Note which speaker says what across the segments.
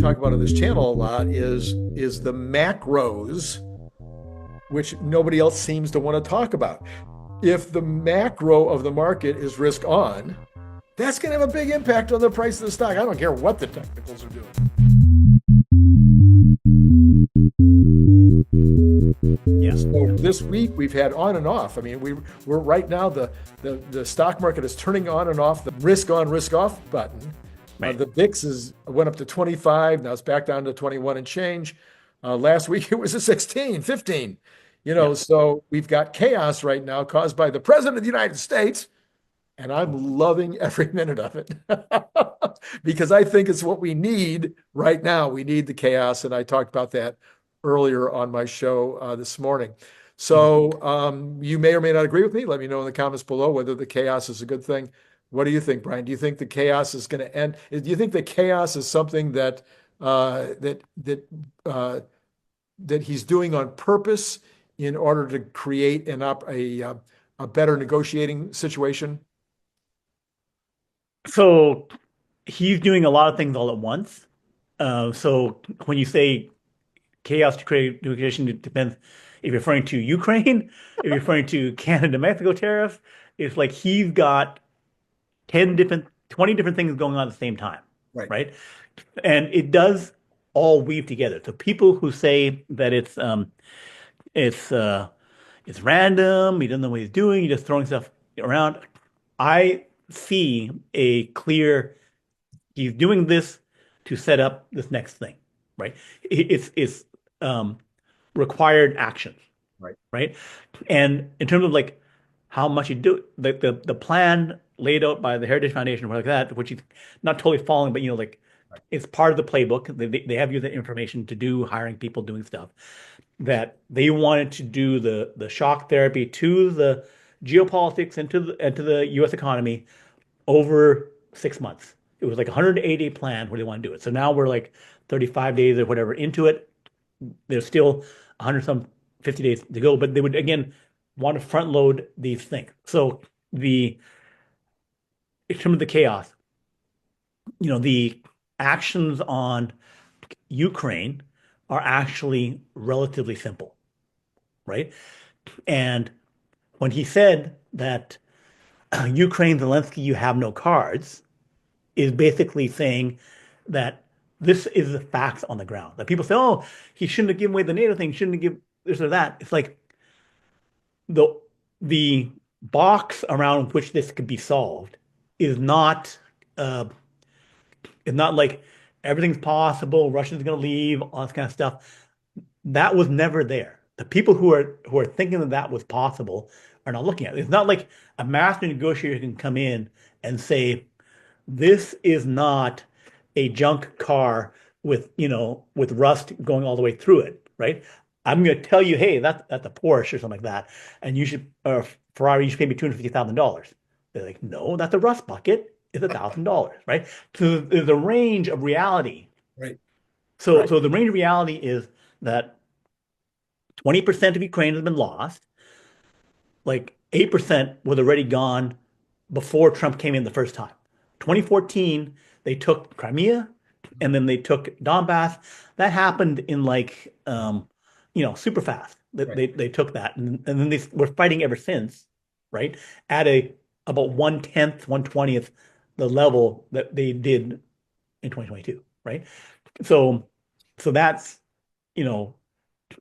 Speaker 1: talk about on this channel a lot is the macros, which nobody else seems to want to talk about. If the macro of the market is risk on, that's going to have a big impact on the price of the stock. I don't care what the technicals are doing.
Speaker 2: Yes.
Speaker 1: So this week we've had on and off. I mean, we're right now the stock market is turning on and off the risk on, risk off button.
Speaker 2: Right.
Speaker 1: The VIX went up to 25. Now it's back down to 21 and change. Last week it was a 16, 15. So we've got chaos right now caused by the president of the United States. And I'm loving every minute of it because I think it's what we need right now. We need the chaos. And I talked about that earlier on my show this morning. So you may or may not agree with me. Let me know in the comments below whether the chaos is a good thing. What do you think, Brian? Do you think the chaos is going to end? Do you think the chaos is something that that he's doing on purpose in order to create a better negotiating situation?
Speaker 2: So he's doing a lot of things all at once. So when you say chaos to create negotiation, it depends if you're referring to Ukraine, if you're referring to Canada-Mexico tariffs. It's like he's got 20 different things going on at the same time, right? And it does all weave together. So people who say that it's random, he doesn't know what he's doing, he's just throwing stuff around. I see a clear, he's doing this to set up this next thing, right? It's required actions, right? And in terms of like how much you do, the plan laid out by the Heritage Foundation or like that, which he's not totally following, but it's part of the playbook. They have used that information to do hiring people, doing stuff that they wanted to do the shock therapy to the geopolitics and to the U.S. economy over 6 months. It was like a 180 plan where they want to do it. So now we're like 35 days or whatever into it. There's still 50 days to go, but they would again want to front load these things. So in terms of the chaos, the actions on Ukraine are actually relatively simple, right? And when he said that Ukraine, Zelensky, you have no cards, is basically saying that this is the facts on the ground. That people say, oh, he shouldn't have given away the NATO thing, shouldn't have given this or that. It's like the box around which this could be solved is not like everything's possible, Russia's going to leave, all this kind of stuff. That was never there. The people who are thinking that was possible are not looking at it. It's not like a master negotiator can come in and say, this is not a junk car with rust going all the way through it, right? I'm going to tell you, hey, that's a Porsche or something like that, and or Ferrari, you should pay me $250,000. They're like, no, that's a rust bucket. It's $1,000, right? So there's a range of reality,
Speaker 1: right?
Speaker 2: So the range of reality is that 20% of Ukraine has been lost. Like 8% was already gone before Trump came in the first time. 2014, they took Crimea, and then they took Donbass. That happened in super fast. They took that, and then they were fighting ever since, right? At about 1/10, 1/20th the level that they did in 2022, right? So that's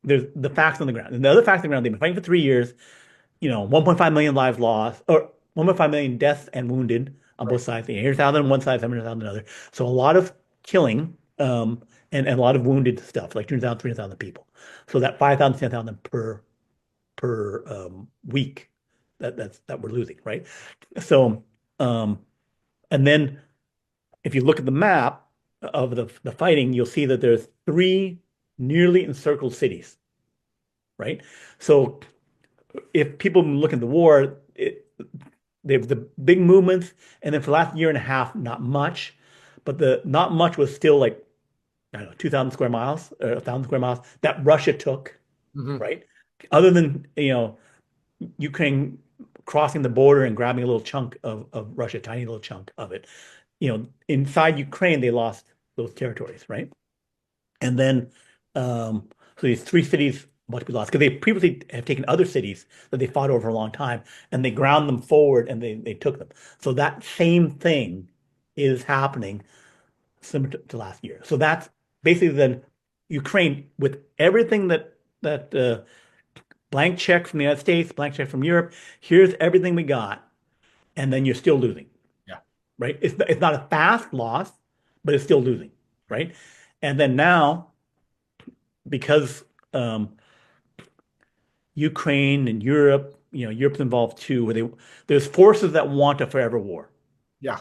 Speaker 2: there's the facts on the ground, and the other facts on the ground. They've been fighting for 3 years. 1.5 million lives lost, or 1.5 million deaths and wounded on both sides. 800,000 on one side, 700,000 on the other. So a lot of killing, and a lot of wounded stuff, like 200,000, 300,000 people. So that 5,000, 10,000 per week that we're losing, right? So and then if you look at the map of the fighting, you'll see that there's 3 nearly encircled cities, right? So if people look at the war, they have the big movements, and then for the last year and a half, not much, but the not much was still like, I don't know, 2,000 square miles or 1,000 square miles that Russia took, right? Other than, Ukraine crossing the border and grabbing a little chunk of Russia, tiny little chunk of it. Inside Ukraine, they lost those territories, right? And then, so these three cities about to be lost because they previously have taken other cities that they fought over a long time and they ground them forward and they took them. So that same thing is happening similar to last year. So that's basically then Ukraine with everything that blank check from the United States, blank check from Europe. Here's everything we got, and then you're still losing,
Speaker 1: Yeah.
Speaker 2: right? It's not a fast loss, but it's still losing, right? And then now, because Ukraine and Europe, Europe's involved too, there's forces that want a forever war,
Speaker 1: Yeah.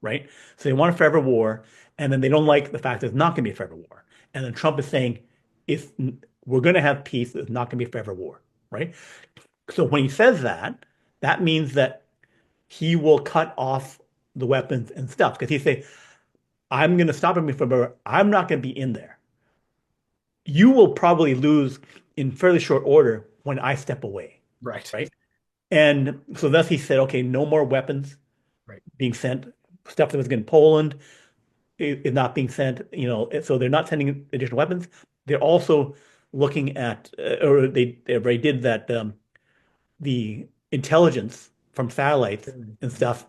Speaker 2: right? So they want a forever war, and then they don't like the fact that it's not going to be a forever war. And then Trump is saying, if we're going to have peace, it's not going to be a forever war, right? So when he says that, that means that he will cut off the weapons and stuff because he say, I'm going to stop him from, I'm not going to be in there. You will probably lose in fairly short order when I step away.
Speaker 1: Right.
Speaker 2: Right. And so thus he said, okay, no more weapons being sent. Stuff that was in Poland is not being sent, so they're not sending additional weapons. They're also looking at, or they already did that, the intelligence from satellites and stuff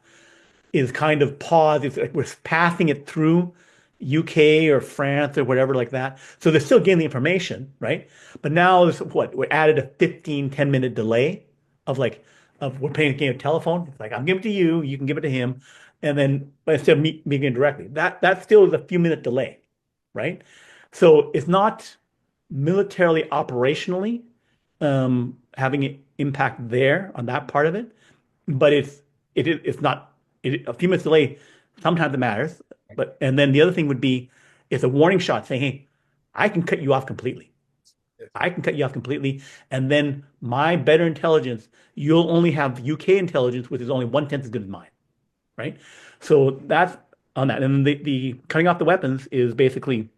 Speaker 2: is kind of paused. It's like we're passing it through UK or France or whatever like that. So they're still getting the information, right? But now there's we added a 10-minute delay of we're playing a game of telephone. It's like I'm giving it to you, you can give it to him, and then instead of me being directly, that still is a few minute delay, right? So it's not militarily operationally having an impact there on that part of it, but it's not a few minutes delay. Sometimes it matters, and then the other thing would be it's a warning shot saying, "Hey, I can cut you off completely. I can cut you off completely, and then my better intelligence, you'll only have UK intelligence, which is only 1/10 as good as mine, right?" So that's on that, and the cutting off the weapons is basically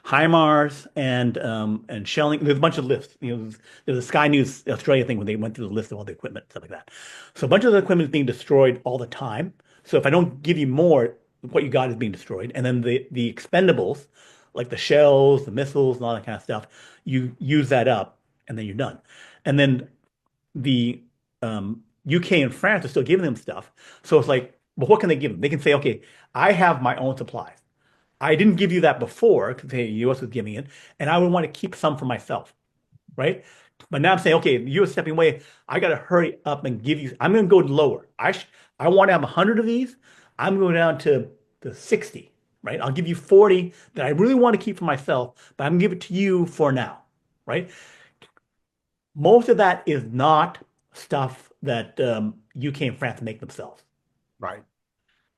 Speaker 2: HIMARS and shelling. There's a bunch of lists. There's a Sky News Australia thing when they went through the list of all the equipment, stuff like that. So a bunch of the equipment is being destroyed all the time. So if I don't give you more, what you got is being destroyed. And then the expendables, like the shells, the missiles, and all that kind of stuff, you use that up, and then you're done. And then the UK and France are still giving them stuff. So it's like, well, what can they give them? They can say, okay, I have my own supplies. I didn't give you that before because the U.S. was giving it, and I would want to keep some for myself, right? But now I'm saying, okay, the U.S. stepping away, I got to hurry up and give you. I'm going to go lower. I want to have 100 of these. I'm going down to 60, right? I'll give you 40 that I really want to keep for myself, but I'm going to give it to you for now, right? Most of that is not stuff that UK and France make themselves.
Speaker 1: Right.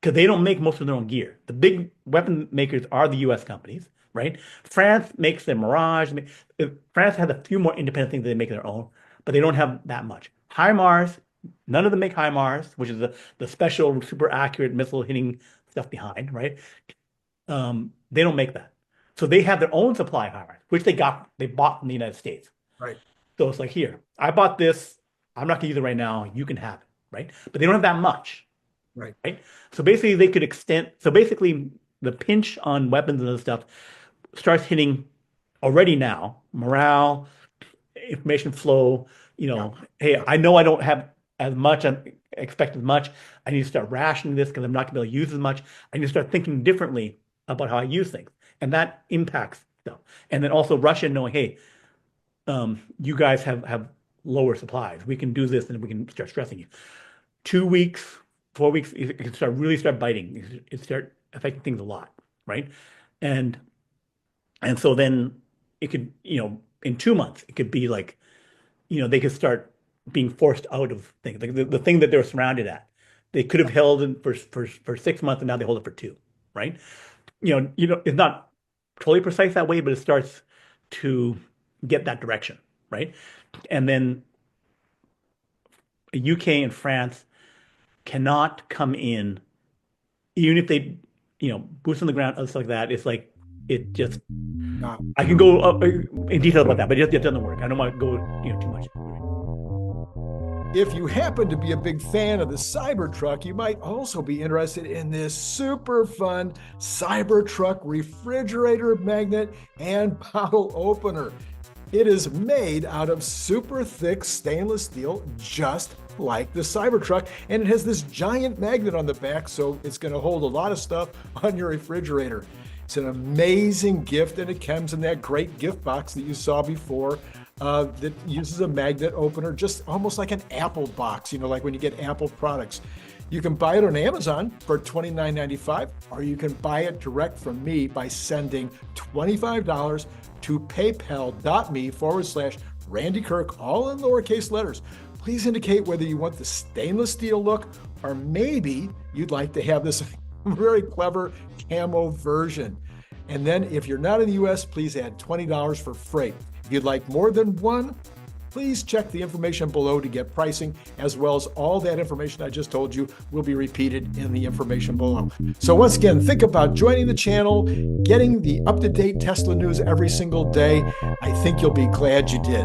Speaker 2: Because they don't make most of their own gear. The big weapon makers are the U.S. companies, right? France makes their Mirage. France has a few more independent things that they make their own, but they don't have that much. HIMARS, none of them make HIMARS, which is the special, super accurate missile hitting stuff behind, right? They don't make that. So they have their own supply of HIMARS, which they bought from the United States.
Speaker 1: Right.
Speaker 2: So it's like, here, I bought this. I'm not going to use it right now. You can have it, right? But they don't have that much. Right. So basically they could extend. So basically the pinch on weapons and other stuff starts hitting already now. Morale, information flow, hey, I know I don't have as much, I expect as much. I need to start rationing this because I'm not going to be able to use as much. I need to start thinking differently about how I use things. And that impacts stuff. And then also Russia knowing, hey, you guys have lower supplies. We can do this and we can start stressing you. 2 weeks, 4 weeks, it can really start biting. It start affecting things a lot, right? And so then it could, in 2 months, it could be like, they could start being forced out of things. Like the thing that they're surrounded at, they could have held it for 6 months, and now they hold it for 2, right? It's not totally precise that way, but it starts to get that direction, right? And then UK and France cannot come in, even if they, boots on the ground, other stuff like that. It's like, it just, I can go in detail about that, but it doesn't work. I don't want to go, too much.
Speaker 1: If you happen to be a big fan of the Cybertruck, you might also be interested in this super fun Cybertruck refrigerator magnet and bottle opener. It is made out of super thick stainless steel, just like the Cybertruck, and it has this giant magnet on the back, so it's going to hold a lot of stuff on your refrigerator. It's an amazing gift, and it comes in that great gift box that you saw before. That uses a magnet opener, just almost like an Apple box, like when you get Apple products. You can buy it on Amazon for $29.95, or you can buy it direct from me by sending $25 to paypal.me/Randy Kirk, all in lowercase letters. Please indicate whether you want the stainless steel look, or maybe you'd like to have this very clever camo version. And then if you're not in the US, please add $20 for freight. If you'd like more than one, please check the information below to get pricing, as well as all that information I just told you will be repeated in the information below. So once again, think about joining the channel, getting the up-to-date Tesla news every single day. I think you'll be glad you did.